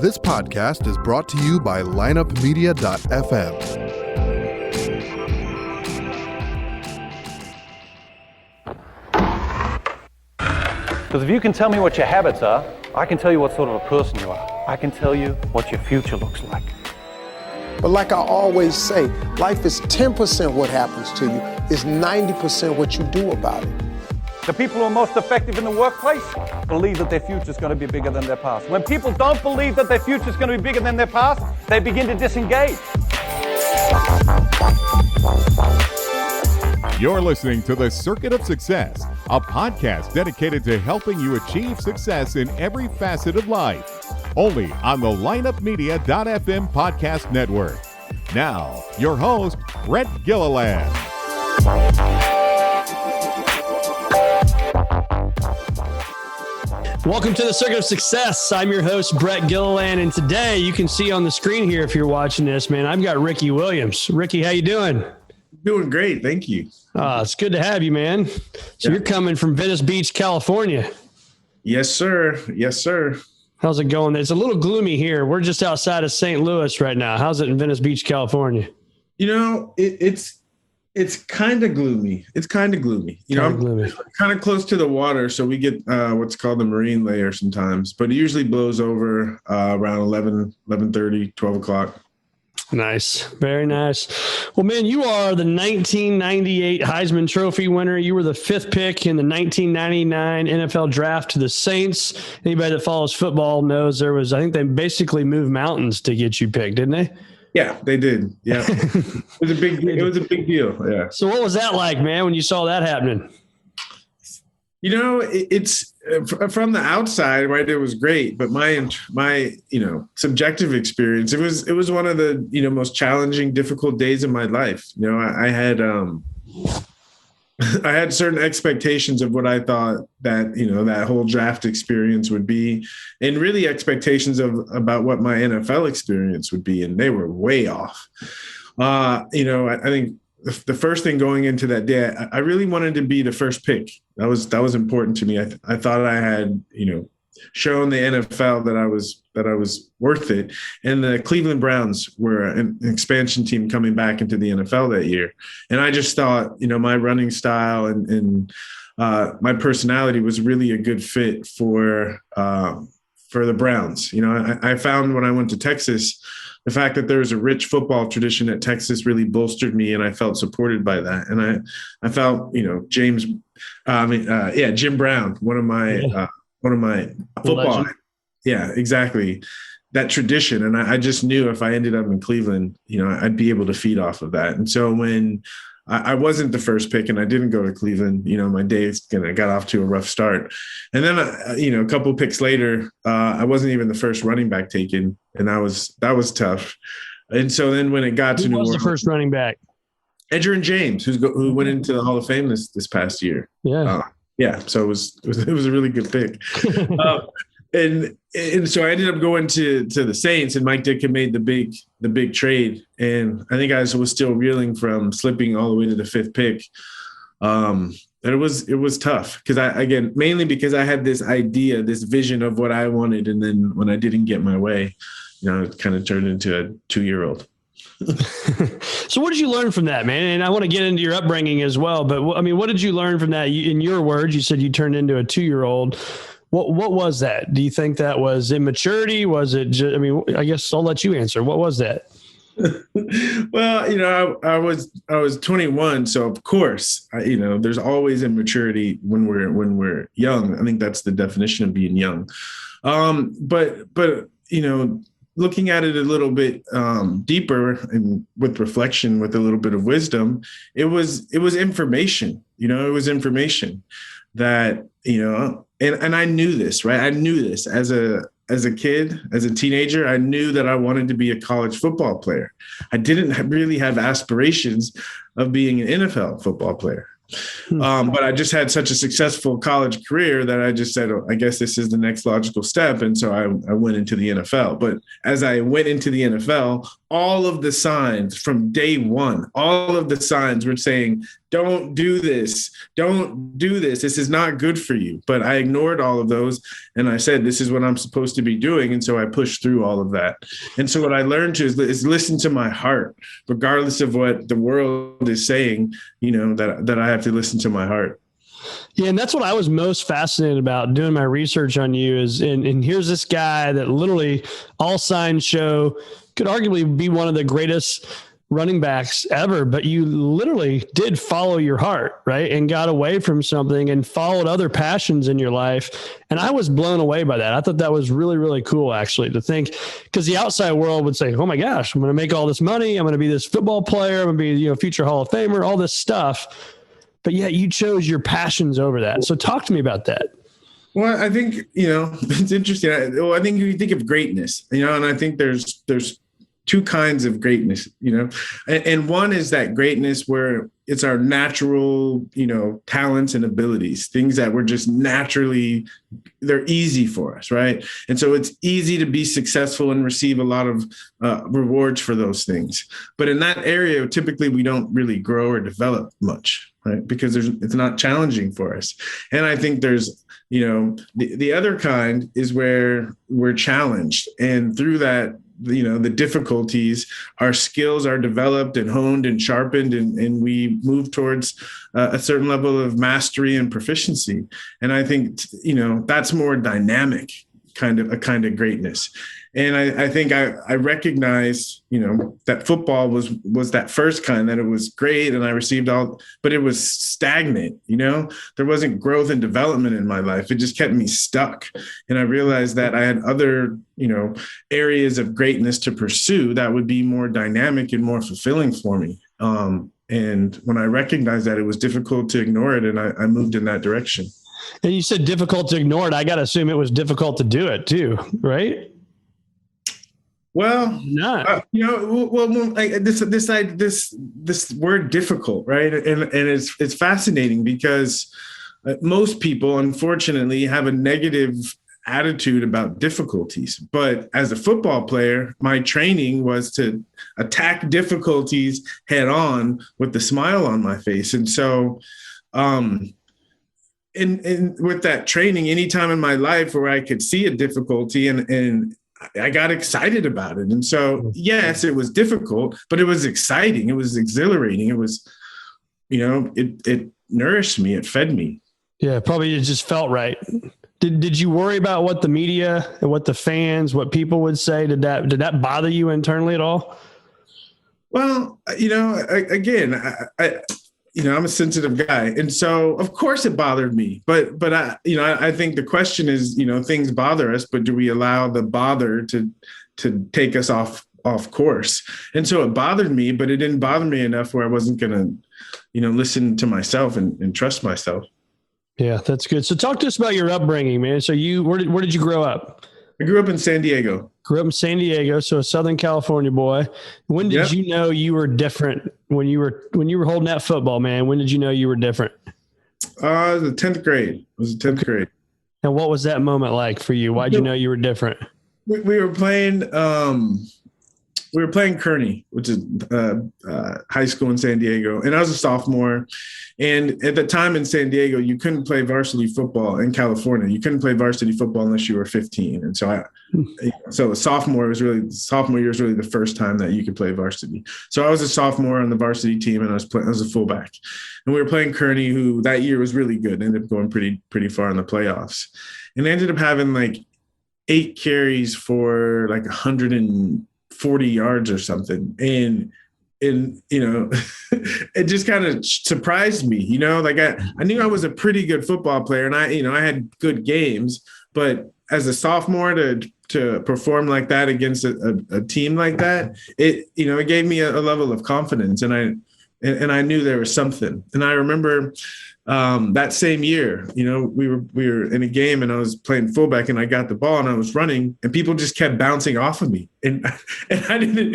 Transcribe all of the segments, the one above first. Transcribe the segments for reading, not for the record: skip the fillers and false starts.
This podcast is brought to you by lineupmedia.fm. Because if you can tell me what your habits are, I can tell you what sort of a person you are. I can tell you what your future looks like. But like I always say, life is 10% what happens to you, it's 90% what you do about it. The people who are most effective in the workplace believe that their future is going to be bigger than their past. When people don't believe that their future is going to be bigger than their past, they begin to disengage. You're listening to The Circuit of Success, a podcast dedicated to helping you achieve success in every facet of life. Only on the lineupmedia.fm podcast network. Now, your host, Brett Gilliland. Welcome to the Circuit of Success. I'm your host, Brett Gilliland, and today you can see on the screen here, if you're watching this, man, I've got Ricky Williams. Ricky, how you doing? Doing great. Thank you. It's good to have you, man. So You're coming from Venice Beach, California. Yes, sir. Yes, sir. How's it going? It's a little gloomy here. We're just outside of St. Louis right now. How's it in Venice Beach, California? You know, it's kind of gloomy. It's kind of gloomy. You know, I'm kind of close to the water, so we get what's called the marine layer sometimes, but it usually blows over around 11:30, 12 o'clock. Nice. Very nice. Well, man, you are the 1998 Heisman Trophy winner. You were the fifth pick in the 1999 NFL draft to the Saints. Anybody that follows football knows I think they basically moved mountains to get you picked, didn't they? Yeah, they did. Yeah. It was a big deal. Yeah. So what was that like, man, when you saw that happening? You know, it's from the outside, right? It was great, but my subjective experience, it was one of the most challenging, difficult days of my life. You know, I had I had certain expectations of what I thought that that whole draft experience would be, and really expectations about what my NFL experience would be, and they were way off. I think the first thing going into that day, I really wanted to be the first pick. That was important to me. I thought I had, shown the NFL that I was worth it. And the Cleveland Browns were an expansion team coming back into the NFL that year. And I just thought, my running style and my personality was really a good fit for the Browns. I found when I went to Texas, the fact that there was a rich football tradition at Texas really bolstered me, and I felt supported by that. And I felt, Jim Brown, one of my football. Legend. Yeah, exactly. That tradition. And I just knew if I ended up in Cleveland, I'd be able to feed off of that. And so when I wasn't the first pick and I didn't go to Cleveland, my days got off to a rough start. And then, a couple of picks later, I wasn't even the first running back taken. And that was tough. And so then when it got to New Orleans, the first running back? Edgerrin James, who went into the Hall of Fame this past year. Yeah. So it was a really good pick. And so I ended up going to the Saints, and Mike Dick had made the big trade. And I think I was still reeling from slipping all the way to the fifth pick. And it was tough mainly because I had this idea, this vision of what I wanted. And then when I didn't get my way, it kind of turned into a 2-year-old. So what did you learn from that, man? And I want to get into your upbringing as well. But what did you learn from that? In your words, you said you turned into a 2-year-old. What was that? Do you think that was immaturity? Was it just, I guess I'll let you answer. What was that? Well, I was 21. So of course, there's always immaturity when we're young. I think that's the definition of being young. But looking at it a little bit deeper and with reflection, with a little bit of wisdom, it was information. It was information that and I knew this, right? I knew this as a kid, as a teenager. I knew that I wanted to be a college football player. I didn't really have aspirations of being an NFL football player. But I just had such a successful college career that I just said, I guess this is the next logical step. And so I went into the NFL. But as I went into the NFL, all of the signs from day one, all of the signs were saying, don't do this. Don't do this. This is not good for you. But I ignored all of those. And I said, this is what I'm supposed to be doing. And so I pushed through all of that. And so what I learned is listen to my heart, regardless of what the world is saying, that I have to listen to my heart. Yeah, and that's what I was most fascinated about doing my research on you is, and here's this guy that literally all signs show could arguably be one of the greatest running backs ever, but you literally did follow your heart, right? And got away from something and followed other passions in your life. And I was blown away by that. I thought that was really, really cool, actually, to think, because the outside world would say, oh my gosh, I'm going to make all this money. I'm going to be this football player. I'm going to be, future Hall of Famer, all this stuff. But yet you chose your passions over that. So talk to me about that. Well, I think, it's interesting. I think you think of greatness, and I think there's two kinds of greatness, and one is that greatness where it's our natural, talents and abilities, things that we're just naturally, they're easy for us, right? And so it's easy to be successful and receive a lot of rewards for those things. But in that area, typically we don't really grow or develop much, right? Because it's not challenging for us. And I think there's, the other kind is where we're challenged. And through that, the difficulties, our skills are developed and honed and sharpened, and we move towards a certain level of mastery and proficiency. And I think, that's more dynamic kind of greatness. And I think I recognize, that football was that first kind, that it was great and I received all, but it was stagnant, there wasn't growth and development in my life. It just kept me stuck. And I realized that I had other, areas of greatness to pursue that would be more dynamic and more fulfilling for me. And when I recognized that, it was difficult to ignore it. And I moved in that direction. And you said difficult to ignore it. I got to assume it was difficult to do it too, right? Well, this word difficult, right? And it's fascinating because most people, unfortunately, have a negative attitude about difficulties. But as a football player, my training was to attack difficulties head on with a smile on my face. And so, and with that training, anytime in my life where I could see a difficulty and I got excited about it. And so, yes, it was difficult, but it was exciting. It was exhilarating. It was, it nourished me. It fed me. Yeah, probably it just felt right. Did you worry about what the media and what the fans, what people would say? Did that bother you internally at all? Well, again, I'm a sensitive guy. And so of course it bothered me, but I think the question is, things bother us, but do we allow the bother to take us off course? And so it bothered me, but it didn't bother me enough where I wasn't going to, listen to myself and trust myself. Yeah, that's good. So talk to us about your upbringing, man. So where did you grow up? I grew up in San Diego. Grew up in San Diego, so a Southern California boy. When did you know you were different when you were holding that football, man? When did you know you were different? The 10th grade. It was the 10th grade. And what was that moment like for you? Why'd you know you were different? We were playing Kearney, which is high school in San Diego. And I was a sophomore. And at the time in San Diego, you couldn't play varsity football in California. You couldn't play varsity football unless you were 15. And so sophomore year was really the first time that you could play varsity. So I was a sophomore on the varsity team, and I was a fullback. And we were playing Kearney, who that year was really good. Ended up going pretty far in the playoffs. And I ended up having like 8 carries for like 140 yards or something. And it just kind of surprised me, like I knew I was a pretty good football player, and I had good games, but as a sophomore to perform like that against a team like that, it gave me a level of confidence, and I knew there was something. And I remember that same year, we were in a game, and I was playing fullback, and I got the ball and I was running, and people just kept bouncing off of me. And I didn't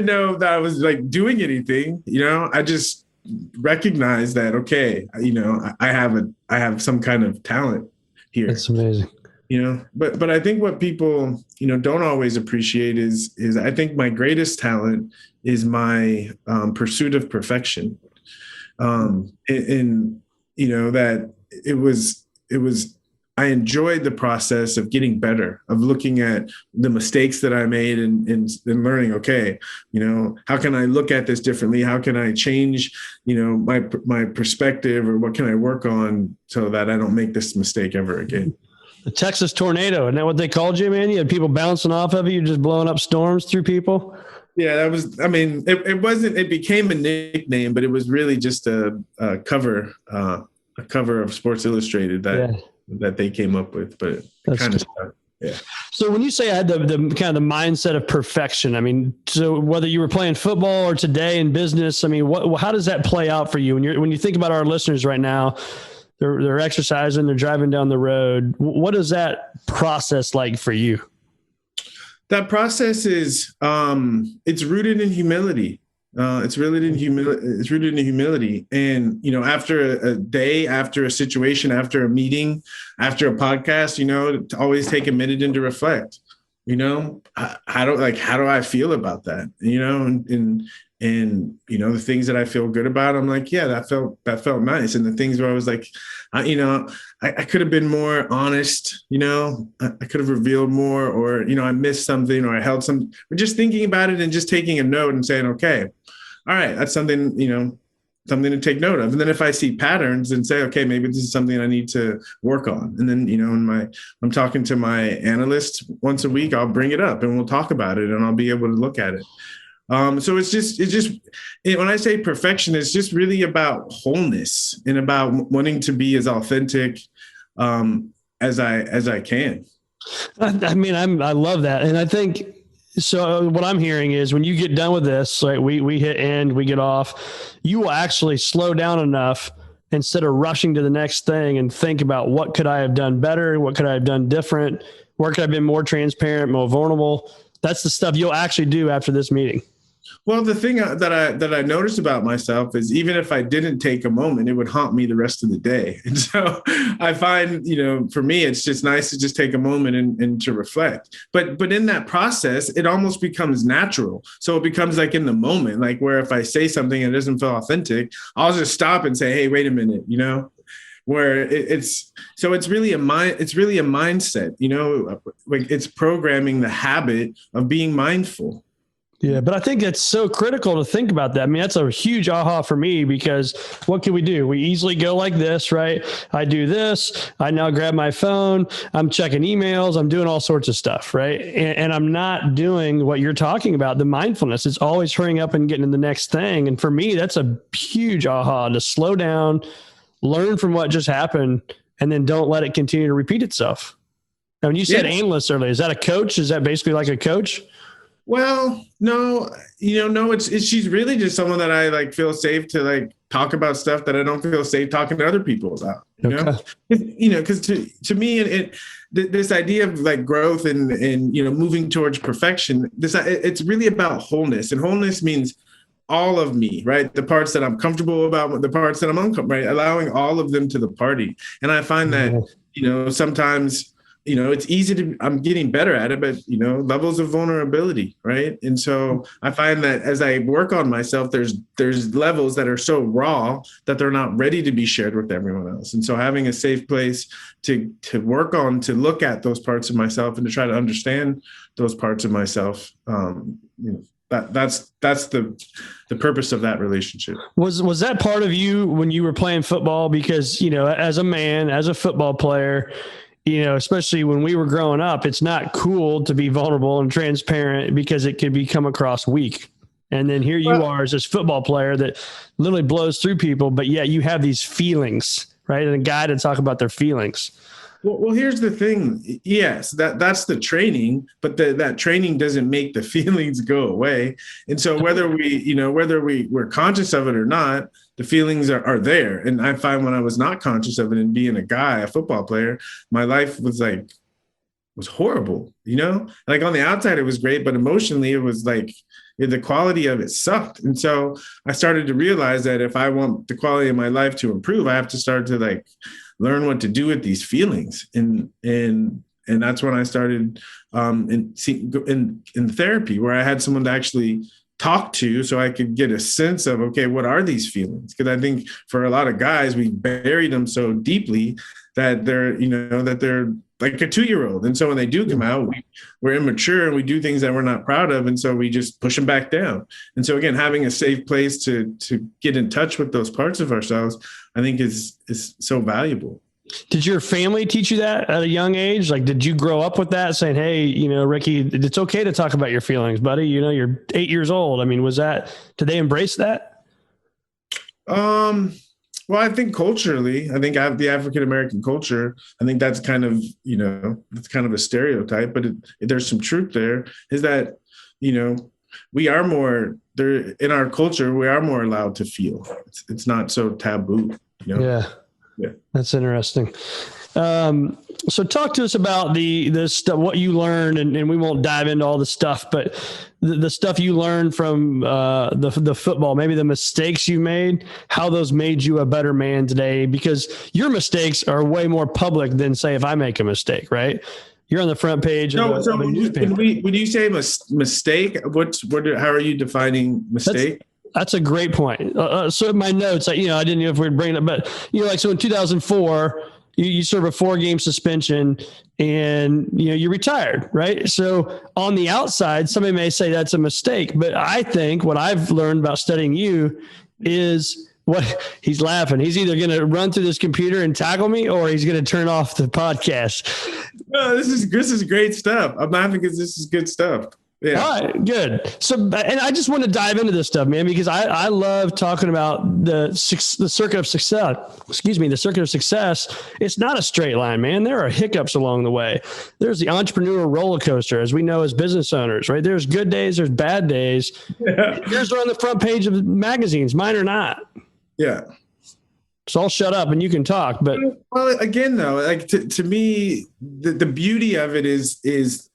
know that I was like doing anything, I just recognized that, okay, I have some kind of talent here. That's amazing. But I think what people, don't always appreciate is I think my greatest talent is my pursuit of perfection. And that it was I enjoyed the process of getting better, of looking at the mistakes that I made and learning, okay, how can I look at this differently? How can I change, my perspective, or what can I work on so that I don't make this mistake ever again? The Texas tornado, isn't that what they called you, man? You had people bouncing off of you, just blowing up storms through people. Yeah, it became a nickname, but it was really just a cover of Sports Illustrated that they came up with, but it kind of stuck. Yeah. So when you say I had the kind of the mindset of perfection, I mean, so whether you were playing football or today in business, I mean, how does that play out for you when you think about our listeners right now? They're exercising, they're driving down the road. What is that process like for you? That process is it's rooted in humility. It's rooted in humility. And, after a day, after a situation, after a meeting, after a podcast, to always take a minute and to reflect, how do I feel about that? And the things that I feel good about, I'm like, yeah, that felt nice. And the things where I was like, I could have been more honest, I could have revealed more, or, I missed something, or I held some, just thinking about it and just taking a note and saying, okay, all right, that's something to take note of. And then if I see patterns and say, okay, maybe this is something I need to work on. And then, I'm talking to my analyst once a week, I'll bring it up and we'll talk about it and I'll be able to look at it. So it's just when I say perfection, it's just really about wholeness and about wanting to be as authentic as I can. I mean, I love that. And I think, so what I'm hearing is when you get done with this, like we hit end, we get off, you will actually slow down enough instead of rushing to the next thing and think about what could I have done better? What could I have done different? Where could I have been more transparent, more vulnerable? That's the stuff you'll actually do after this meeting. Well, the thing that I noticed about myself is even if I didn't take a moment, it would haunt me the rest of the day. And so I find, for me, it's just nice to just take a moment and to reflect. But in that process, it almost becomes natural. So it becomes like in the moment, like where if I say something and it doesn't feel authentic, I'll just stop and say, hey, wait a minute, where it's really a mindset, like it's programming the habit of being mindful. Yeah, but I think it's so critical to think about that. I mean, that's a huge aha for me, because what can we do? We easily go like this, right? I do this. I now grab my phone. I'm checking emails. I'm doing all sorts of stuff, right? And I'm not doing what you're talking about, the mindfulness. It's always hurrying up and getting to the next thing. And for me, that's a huge aha, to slow down, learn from what just happened, and then don't let it continue to repeat itself. Now, when you said analyst earlier, is that a coach? Is that basically like a coach? Well, no, she's really just someone that I feel safe to talk about stuff that I don't feel safe talking to other people about, because to me, this idea of growth and moving towards perfection, it's really about wholeness, and wholeness means all of me, right? The parts that I'm comfortable about, the parts that I'm uncomfortable, right? Allowing all of them to the party. And I find that, sometimes, it's easy I'm getting better at it, but, levels of vulnerability, right? And so I find that as I work on myself, there's levels that are so raw that they're not ready to be shared with everyone else. And so having a safe place to work on, to look at those parts of myself and to try to understand those parts of myself, that's the purpose of that relationship. Was that part of you when you were playing football? Because, as a man, as a football player, especially when we were growing up, it's not cool to be vulnerable and transparent because it could come across weak. And then here you are as this football player that literally blows through people, but yet you have these feelings, right? And a guy to talk about their feelings. Well, here's the thing. Yes, that's the training, but that training doesn't make the feelings go away. And so whether we're conscious of it or not, the feelings are there. And I find when I was not conscious of it and being a football player, my life was horrible, like on the outside, it was great, but emotionally it was the quality of it sucked. And so I started to realize that if I want the quality of my life to improve, I have to start to learn what to do with these feelings. And that's when I started in therapy, where I had someone to actually talked to so I could get a sense of, okay, what are these feelings? Because I think for a lot of guys, we bury them so deeply that they're like a 2-year-old. And so when they do come out, we're immature and we do things that we're not proud of. And so we just push them back down. And so again, having a safe place to get in touch with those parts of ourselves, I think is so valuable. Did your family teach you that at a young age? Like, did you grow up with that saying, hey, Ricky, it's okay to talk about your feelings, buddy. You're 8 years old. I mean, did they embrace that? Well, I think culturally, I think the African-American culture, I think that's kind of, it's kind of a stereotype, but there's some truth there, is that, we are more there in our culture. We are more allowed to feel. It's not so taboo. Yeah. That's interesting. So talk to us about the stuff, what you learned, and we won't dive into all the stuff, but the stuff you learned from the football, maybe the mistakes you made, how those made you a better man today, because your mistakes are way more public than, say, if I make a mistake, right? You're on the front page of the newspaper. When you say mistake, how are you defining mistake? That's a great point. So in my notes, I didn't know if we'd bring it up, but so in 2004, you serve a 4-game suspension and, you retired, right? So on the outside, somebody may say that's a mistake, but I think what I've learned about studying you is he's laughing. He's either going to run through this computer and tackle me, or he's going to turn off the podcast. No, this is great stuff. I'm laughing because this is good stuff. Yeah. All right, good. So, and I just want to dive into this stuff, man, because I love talking about the circuit of success. Excuse me, the circuit of success. It's not a straight line, man. There are hiccups along the way. There's the entrepreneurial roller coaster, as we know as business owners, right? There's good days, there's bad days. Yeah. Yours are on the front page of magazines. Mine are not. Yeah. So I'll shut up and you can talk. But again, though, like to me, the beauty of it is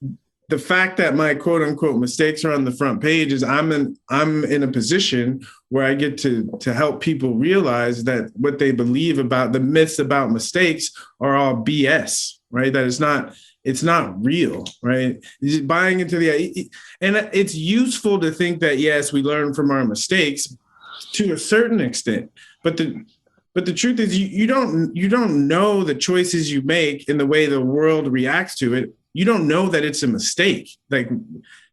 the fact that my quote unquote mistakes are on the front page is I'm in a position where I get to help people realize that what they believe about the myths about mistakes are all BS, right? That it's not real, right? Just buying into and it's useful to think that, yes, we learn from our mistakes to a certain extent, but the truth is you don't know the choices you make and the way the world reacts to it. You don't know that it's a mistake. Like,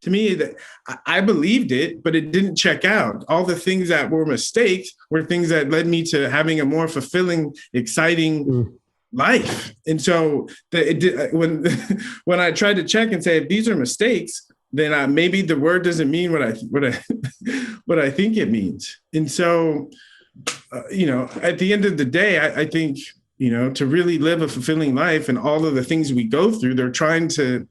to me, that I believed it, but it didn't check out. All the things that were mistakes were things that led me to having a more fulfilling, exciting life. And so when I tried to check and say, if these are mistakes, then maybe the word doesn't mean what I think it means. And so, at the end of the day, I think, to really live a fulfilling life and all of the things we go through, they're trying to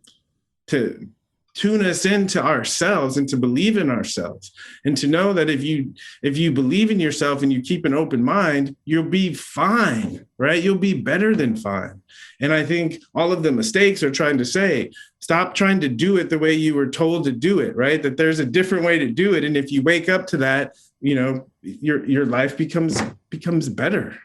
tune us into ourselves and to believe in ourselves and to know that if you believe in yourself and you keep an open mind, you'll be fine, right? You'll be better than fine. And I think all of the mistakes are trying to say, stop trying to do it the way you were told to do it, right? That there's a different way to do it. And if you wake up to that, your life becomes better.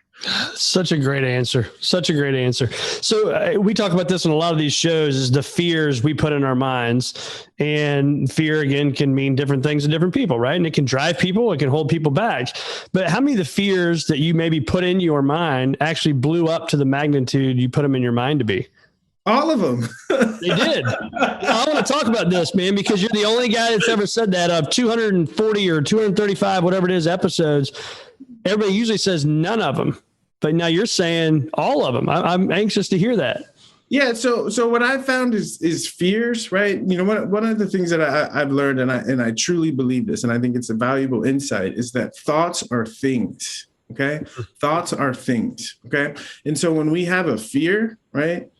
Such a great answer. So we talk about this in a lot of these shows, is the fears we put in our minds, and fear again can mean different things to different people, right? And it can drive people, it can hold people back. But how many of the fears that you maybe put in your mind actually blew up to the magnitude you put them in your mind to be? All of them. They did. I want to talk about this, man, because you're the only guy that's ever said that. Of 240 or 235, whatever it is, episodes, everybody usually says none of them. But now you're saying all of them. I'm anxious to hear that. Yeah. So what I've found is fears, right? One of the things that I've learned, and I truly believe this, and I think it's a valuable insight, is that thoughts are things. Okay. Thoughts are things. Okay. And so when we have a fear, right,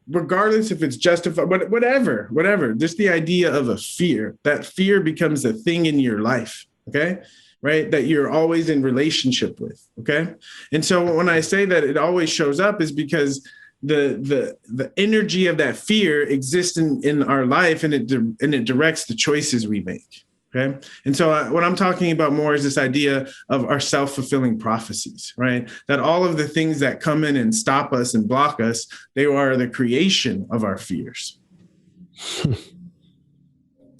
regardless if it's justified, whatever, just the idea of a fear, that fear becomes a thing in your life. Okay. Right? That you're always in relationship with. Okay. And so when I say that it always shows up, is because the energy of that fear exists in our life, and it directs the choices we make. Okay. And so what I'm talking about more is this idea of our self-fulfilling prophecies, right? That all of the things that come in and stop us and block us, they are the creation of our fears.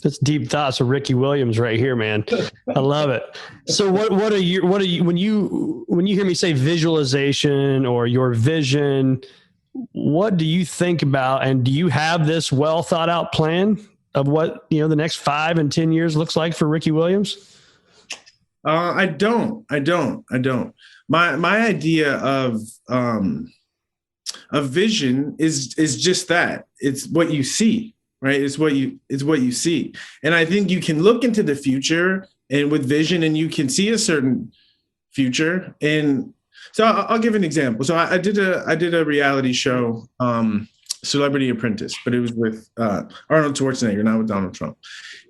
That's deep thoughts of Ricky Williams right here, man. I love it. So what are you when you hear me say visualization or your vision, what do you think about, and do you have this well thought out plan of what, the next 5 and 10 years looks like for Ricky Williams? I don't. My idea of vision is just that. It's what you see. Right. It's what you see. And I think you can look into the future and with vision and you can see a certain future. And so I'll give an example. So I did a reality show, Celebrity Apprentice, but it was with Arnold Schwarzenegger, not with Donald Trump.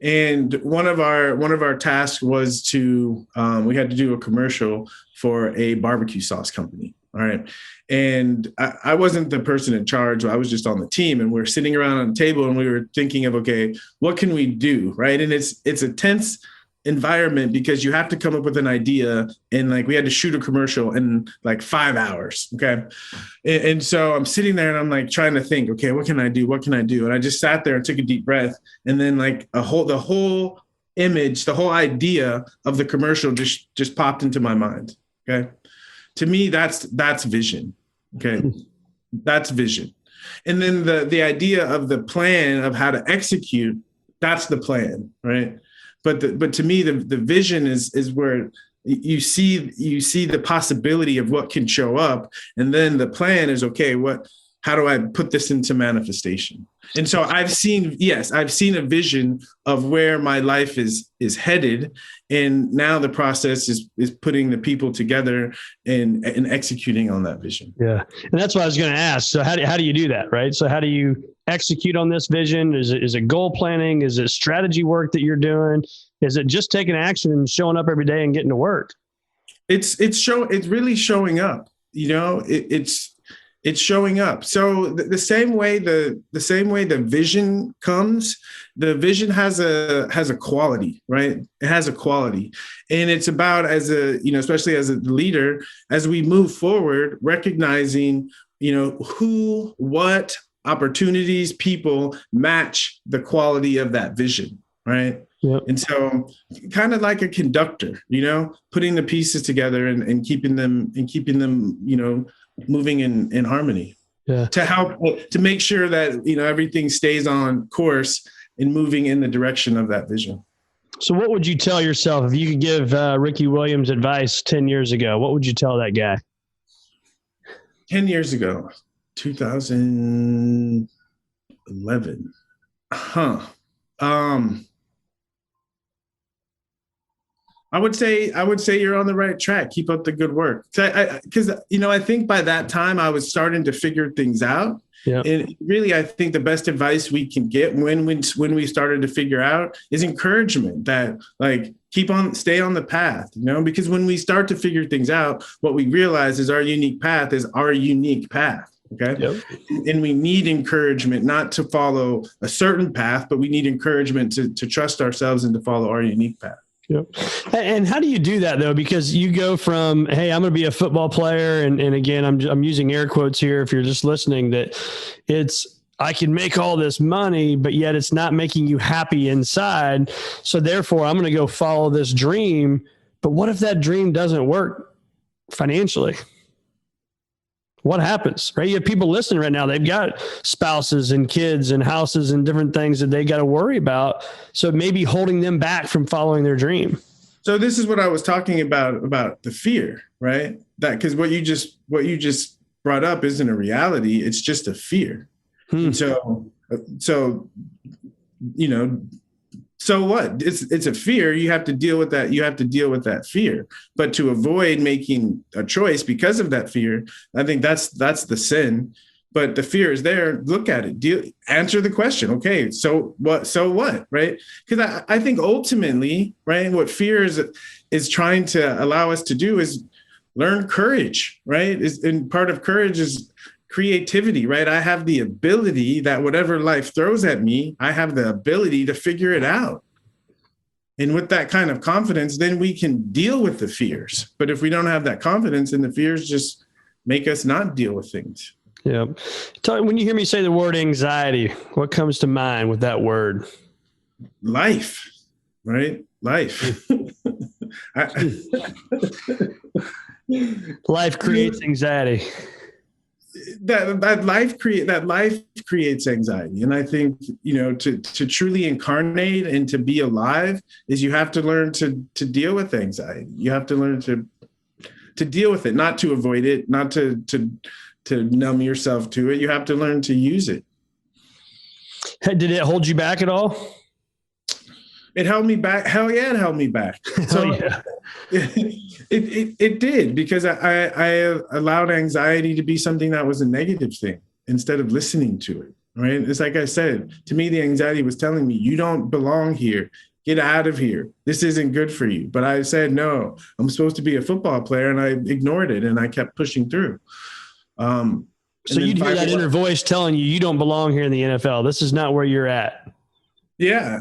And one of our tasks was to we had to do a commercial for a barbecue sauce company. All right. And I wasn't the person in charge. I was just on the team, and we were sitting around on the table and we were thinking of, okay, what can we do? Right. And it's a tense environment because you have to come up with an idea, and like we had to shoot a commercial in like 5 hours. Okay. And so I'm sitting there and I'm like trying to think, okay, what can I do? What can I do? And I just sat there and took a deep breath. And then like the whole image, the whole idea of the commercial just popped into my mind. Okay. To me, that's vision. Okay. That's vision. And then the idea of the plan of how to execute, that's the plan. Right. But to me, the vision is where you see the possibility of what can show up. And then the plan is, okay, how do I put this into manifestation? And so I've seen a vision of where my life is headed. And now the process is putting the people together and executing on that vision. Yeah. And that's what I was going to ask. So how do you do that? Right. So how do you execute on this vision? Is it goal planning? Is it strategy work that you're doing? Is it just taking action and showing up every day and getting to work? It's really showing up, it's showing up. So the same way the vision comes, the vision has a quality, right? It has a quality. And it's about, as especially as a leader, as we move forward, recognizing, who, what opportunities, people match the quality of that vision, right? Yep. And so kind of like a conductor, putting the pieces together and keeping them, moving in harmony. Yeah. To help to make sure that, everything stays on course and moving in the direction of that vision. So what would you tell yourself if you could give Ricky Williams advice 10 years ago? What would you tell that guy? 10 years ago, 2011. I would say you're on the right track. Keep up the good work. Because I think by that time I was starting to figure things out. Yeah. And really, I think the best advice we can get when we started to figure out is encouragement, that like stay on the path, because when we start to figure things out, what we realize is our unique path is our unique path. Okay. Yep. And we need encouragement, not to follow a certain path, but we need encouragement to trust ourselves and to follow our unique path. Yep. And how do you do that though? Because you go from, hey, I'm going to be a football player. And again, I'm using air quotes here. If you're just listening, that I can make all this money, but yet it's not making you happy inside. So therefore I'm going to go follow this dream. But what if that dream doesn't work financially? What happens, right? You have people listening right now. They've got spouses and kids and houses and different things that they got to worry about. So it may be holding them back from following their dream. So this is what I was talking about the fear, right? That because what you just brought up isn't a reality. It's just a fear. So what? It's a fear. You have to deal with that. You have to deal with that fear. But to avoid making a choice because of that fear, I think that's the sin. But the fear is there. Look at it. Answer the question. Okay, so what? So what? Right? Because I think ultimately, right, what fear is trying to allow us to do is learn courage. Right? And part of courage is creativity, right? I have the ability that whatever life throws at me, I have the ability to figure it out. And with that kind of confidence, then we can deal with the fears. But if we don't have that confidence, then the fears just make us not deal with things. Yeah. When you hear me say the word anxiety, what comes to mind with that word? life, right? Life. Life creates anxiety. That life creates anxiety. And I think, to truly incarnate and to be alive is you have to learn to deal with anxiety. You have to learn to deal with it, not to avoid it, not to numb yourself to it. You have to learn to use it. Did it hold you back at all? It held me back. Hell yeah, it held me back. So yeah. it did, because I allowed anxiety to be something that was a negative thing instead of listening to it, right? It's like I said, to me, the anxiety was telling me, you don't belong here. Get out of here. This isn't good for you. But I said, no, I'm supposed to be a football player, and I ignored it, and I kept pushing through. So you'd hear that inner voice telling you, you don't belong here in the NFL. This is not where you're at. Yeah.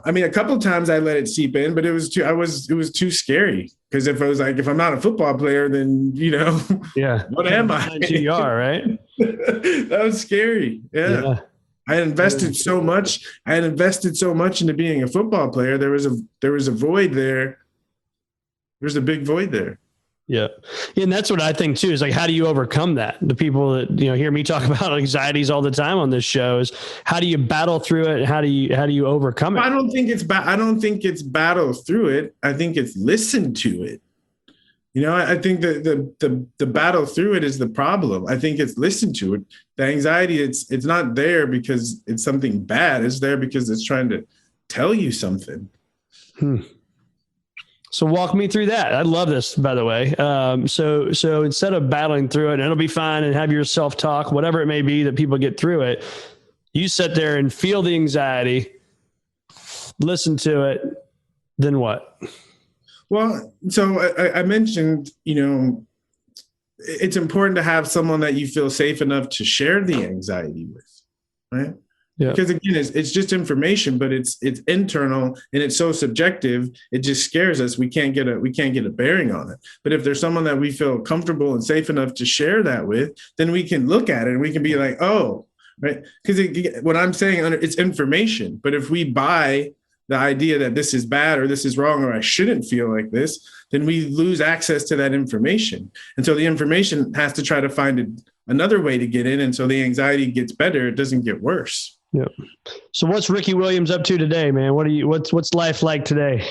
I mean, a couple of times I let it seep in, but it was too scary. Because if I'm not a football player, then, yeah, what am I? That's who you are, right? That was scary. Yeah. I had invested so much. Into being a football player. There was a void there. There's a big void there. Yeah. And that's what I think too, is like, how do you overcome that? The people that, hear me talk about anxieties all the time on this show is, how do you battle through it? How do you overcome it? I don't think it's battle through it. I think it's listen to it. I think the battle through it is the problem. I think it's listen to it. The anxiety, it's not there because it's something bad. It's there because it's trying to tell you something. So walk me through that. I love this, by the way. So instead of battling through it, and it'll be fine, and have your self-talk, whatever it may be that people get through it, you sit there and feel the anxiety, listen to it, then what? Well, so I mentioned, it's important to have someone that you feel safe enough to share the anxiety with, right? Yeah. Because again, it's just information, but it's internal and it's so subjective. It just scares us. We can't get a bearing on it. But if there's someone that we feel comfortable and safe enough to share that with, then we can look at it and we can be like, oh, right. Because what I'm saying, it's information. But if we buy the idea that this is bad or this is wrong or I shouldn't feel like this, then we lose access to that information. And so the information has to try to find another way to get in. And so the anxiety gets better. It doesn't get worse. Yeah. So what's Ricky Williams up to today, man? What's life like today?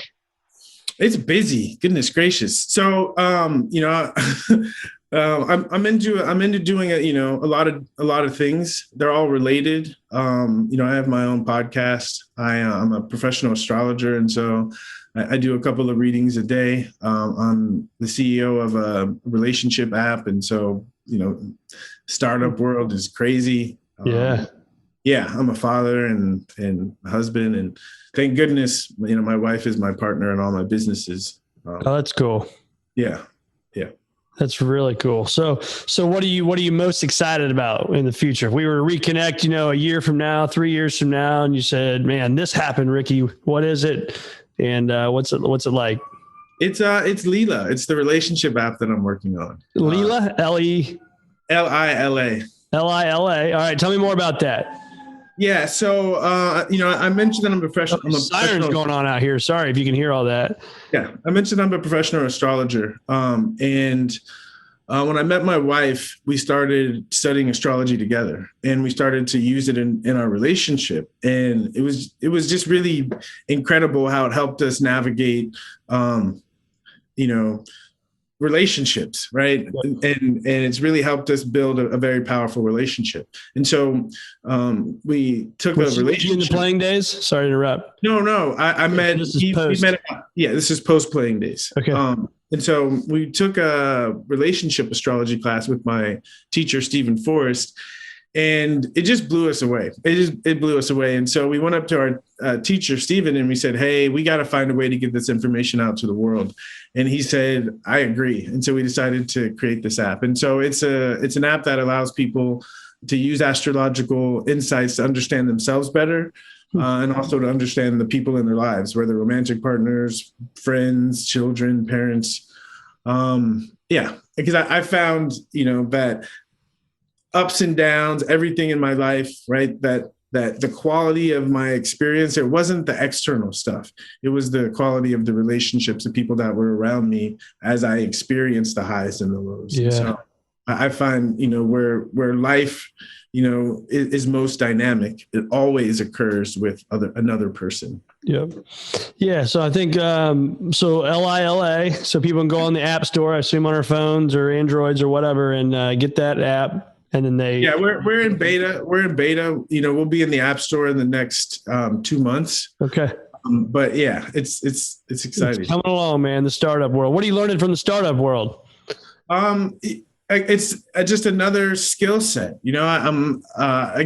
It's busy. Goodness gracious. So, I'm into doing a lot of things. They're all related. I have my own podcast. I'm a professional astrologer. And so I do a couple of readings a day. I'm the CEO of a relationship app. And so, startup world is crazy. Yeah, I'm a father and a husband, and thank goodness, my wife is my partner in all my businesses. Oh, that's cool. Yeah. That's really cool. So what are you most excited about in the future? If we were to reconnect, a year from now, 3 years from now, and you said, "Man, this happened, Ricky. What is it? And what's it like?" It's Lila. It's the relationship app that I'm working on. Lila, Lila. Lila. All right, tell me more about that. Yeah, so I mentioned that I'm a professional. Sirens going on out here. Sorry if you can hear all that. Yeah, I mentioned I'm a professional astrologer, and when I met my wife, we started studying astrology together, and we started to use it in our relationship, and it was just really incredible how it helped us navigate, relationships, right? And it's really helped us build a very powerful relationship. And so we took a relationship. In the playing days? Sorry to interrupt. No. I met. This is post playing days. Okay. And so we took a relationship astrology class with my teacher, Stephen Forrest, and it just blew us away. It blew us away. And so we went up to our teacher, Stephen, and we said, "Hey, we got to find a way to get this information out to the world." And he said, "I agree." And so we decided to create this app. And so it's an app that allows people to use astrological insights to understand themselves better, and also to understand the people in their lives, whether romantic partners, friends, children, parents. Because I found, that ups and downs, everything in my life, right, that that the quality of my experience, it wasn't the external stuff. It was the quality of the relationships, the people that were around me as I experienced the highs and the lows. Yeah. And so I find, where life, is most dynamic, it always occurs with another person. Yep. Yeah. So I think, so LILA, so people can go on the app store, I assume on our phones or Androids or whatever, and get that app. And then we're in beta. We'll be in the app store in the next 2 months. Okay. But yeah, it's exciting. It's coming along, man. The startup world. What are you learning from the startup world? It's just another skill set. I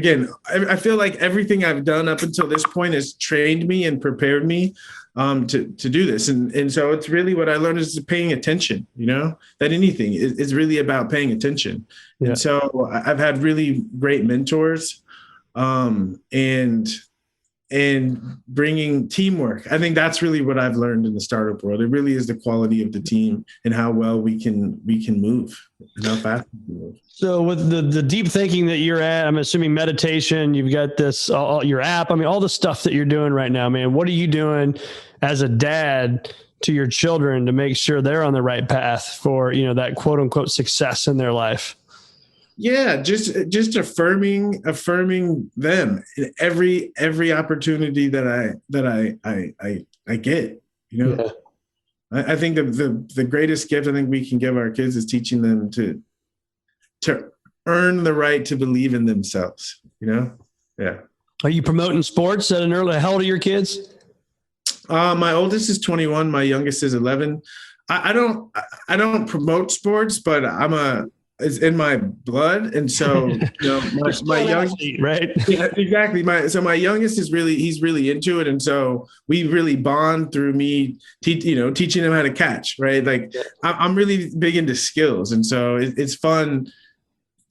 feel like everything I've done up until this point has trained me and prepared me to do this. And so it's really what I learned is paying attention, that anything is really about paying attention. Yeah. And so I've had really great mentors and bringing teamwork. I think that's really what I've learned in the startup world. It really is the quality of the team and how well we can move and how fast we can move. So with the deep thinking that you're at, I'm assuming meditation, you've got this, your app, all the stuff that you're doing right now, man, what are you doing as a dad to your children to make sure they're on the right path for, that quote unquote success in their life? Yeah, just affirming them in every opportunity that I get. Yeah. I think the greatest gift I think we can give our kids is teaching them to earn the right to believe in themselves. Yeah. Are you promoting sports at an early? How old are your kids? My oldest is 21. My youngest is 11. I don't promote sports, but it's in my blood. And so, my young, right. Yeah, exactly. My youngest he's really into it. And so we really bond through me, teaching him how to catch, right? Like I'm really big into skills. And so it's fun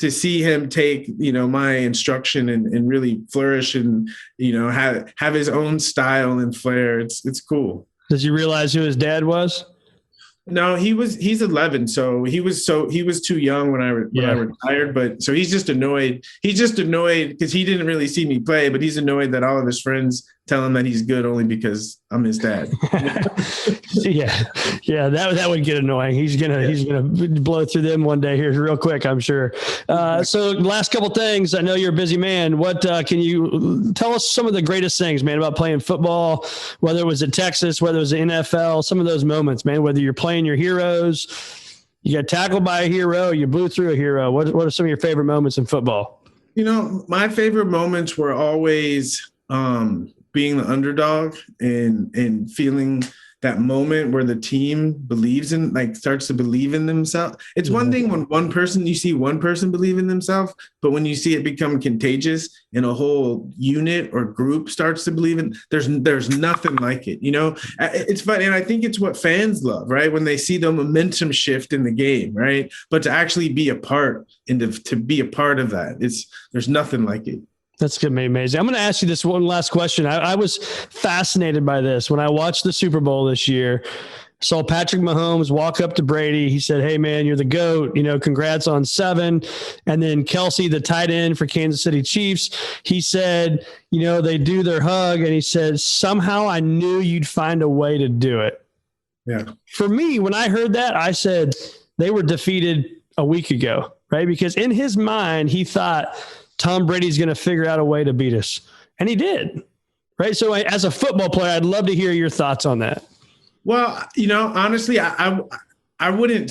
to see him take, my instruction and really flourish and, have his own style and flair. It's cool. Does he realize who his dad was? No, he's 11. So he was too young when I retired, but so he's just annoyed. He's just annoyed because he didn't really see me play, but he's annoyed that all of his friends tell him that he's good only because I'm his dad. Yeah. That would get annoying. He's gonna blow through them one day here real quick, I'm sure. So last couple things. I know you're a busy man. What can you tell us some of the greatest things, man, about playing football? Whether it was at Texas, whether it was the NFL, some of those moments, man. Whether you're playing your heroes, you got tackled by a hero, you blew through a hero. What are some of your favorite moments in football? My favorite moments were always being the underdog and feeling that moment where the team starts to believe in themselves. It's one thing when you see one person believe in themselves, but when you see it become contagious and a whole unit or group starts to believe in, there's nothing like it. It's fun. And I think it's what fans love, right? When they see the momentum shift in the game, right? But to actually be a part and to be a part of that, there's nothing like it. That's going to be amazing. I'm going to ask you this one last question. I was fascinated by this. When I watched the Super Bowl this year, saw Patrick Mahomes walk up to Brady. He said, "Hey, man, you're the GOAT. Congrats on 7. And then Kelsey, the tight end for Kansas City Chiefs, he said, they do their hug. And he said, somehow I knew you'd find a way to do it. Yeah. For me, when I heard that, I said they were defeated a week ago, right? Because in his mind, he thought Tom Brady's going to figure out a way to beat us. And he did, right? So as a football player, I'd love to hear your thoughts on that. Well, honestly, I wouldn't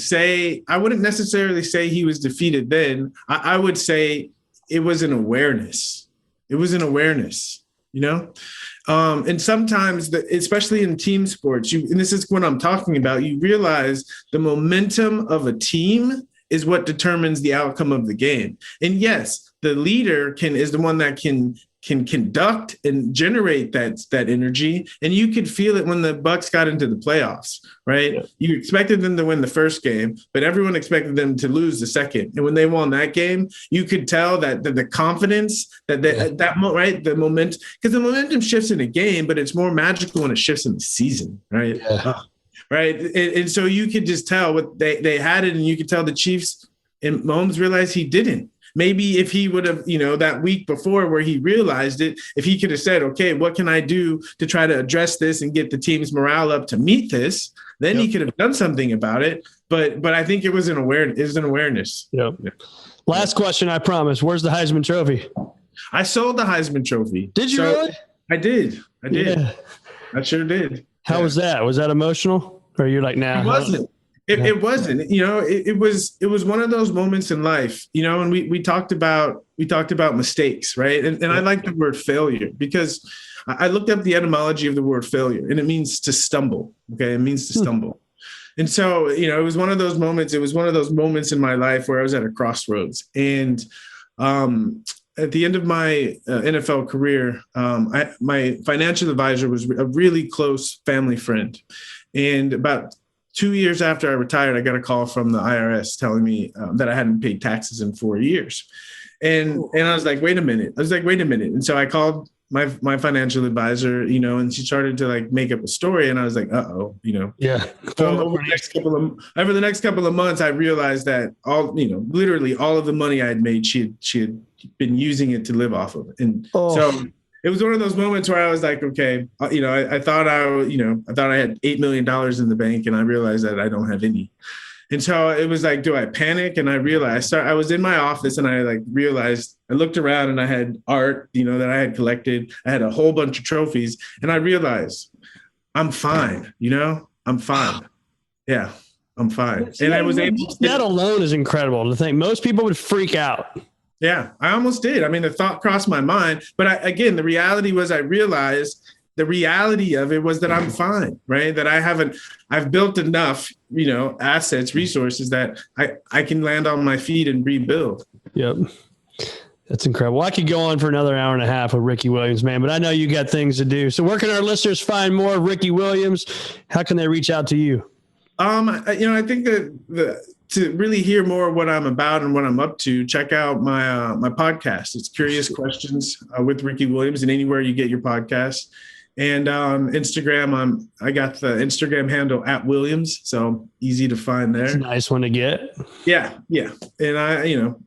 necessarily say he was defeated then. I would say it was an awareness. It was an awareness, and sometimes, especially in team sports, and this is what I'm talking about, you realize the momentum of a team is what determines the outcome of the game. And yes, the leader is the one that can conduct and generate that energy. And you could feel it when the Bucs got into the playoffs, right? Yeah. You expected them to win the first game, but everyone expected them to lose the second. And when they won that game, you could tell that the confidence right, the momentum, because the momentum shifts in a game, but it's more magical when it shifts in the season, right? Yeah. Right. And so you could just tell what they had it, and you could tell the Chiefs and Mahomes realized he didn't. maybe if he would have, that week before where he realized it, if he could have said, okay, what can I do to try to address this and get the team's morale up to meet this, then he could have done something about it. But I think it was an awareness. Yep. Last question, I promise. Where's the Heisman Trophy? I sold the Heisman Trophy. Did you really? I did. Yeah. I sure did. How was that? Was that emotional? Or you're like, nah? It wasn't. It wasn't. It was one of those moments in life, and we talked about mistakes, right? And I like the word failure because I looked up the etymology of the word failure, and it means to stumble. Okay, it means to stumble. And so, it was one of those moments. It was one of those moments in my life where I was at a crossroads. And at the end of my NFL career, my financial advisor was a really close family friend. And about 2 years after I retired, I got a call from the IRS telling me that I hadn't paid taxes in 4 years. And I was like, wait a minute. And so I called my financial advisor, and she started to like make up a story. And I was like, uh-oh, Yeah. So over the next couple of months, I realized that literally all of the money I had made, she had been using it to live off of. And so it was one of those moments where I was like, okay, I thought I had $8 million in the bank, and I realized that I don't have any. And so it was like, do I panic? And I realized, I was in my office and I realized, I looked around and I had art, that I had collected. I had a whole bunch of trophies, and I realized I'm fine. I'm fine. Yeah, I'm fine. And I was able to. That alone is incredible to think. Most people would freak out. Yeah, I almost did. I mean, the thought crossed my mind, but the reality was I realized the reality of it was that I'm fine, right? That I've built enough, assets, resources that I can land on my feet and rebuild. Yep. That's incredible. Well, I could go on for another hour and a half with Ricky Williams, man, but I know you got things to do. So where can our listeners find more of Ricky Williams? How can they reach out to you? I think that to really hear more of what I'm about and what I'm up to, check out my podcast. It's Curious Questions with Ricky Williams, and anywhere you get your podcast. And Instagram, I got the Instagram handle @Williams, so easy to find there. It's a nice one to get. Yeah. And I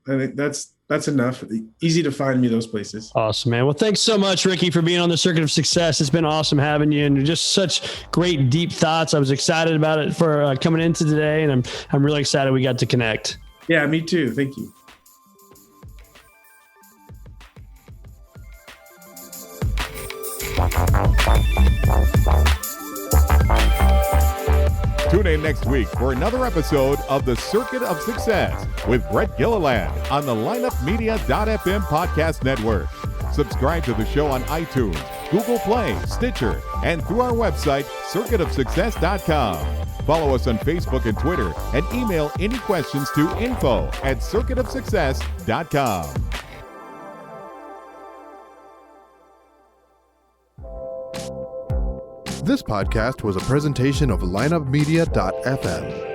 think that's enough. Easy to find me those places. Awesome, man. Well, thanks so much, Ricky, for being on the Circuit of Success. It's been awesome having you, and just such great, deep thoughts. I was excited about it for coming into today, and I'm really excited we got to connect. Yeah, me too. Thank you. Tune in next week for another episode of The Circuit of Success with Brett Gilliland on the lineupmedia.fm podcast network. Subscribe to the show on iTunes, Google Play, Stitcher, and through our website, circuitofsuccess.com. Follow us on Facebook and Twitter, and email any questions to info@circuitofsuccess.com. This podcast was a presentation of lineupmedia.fm.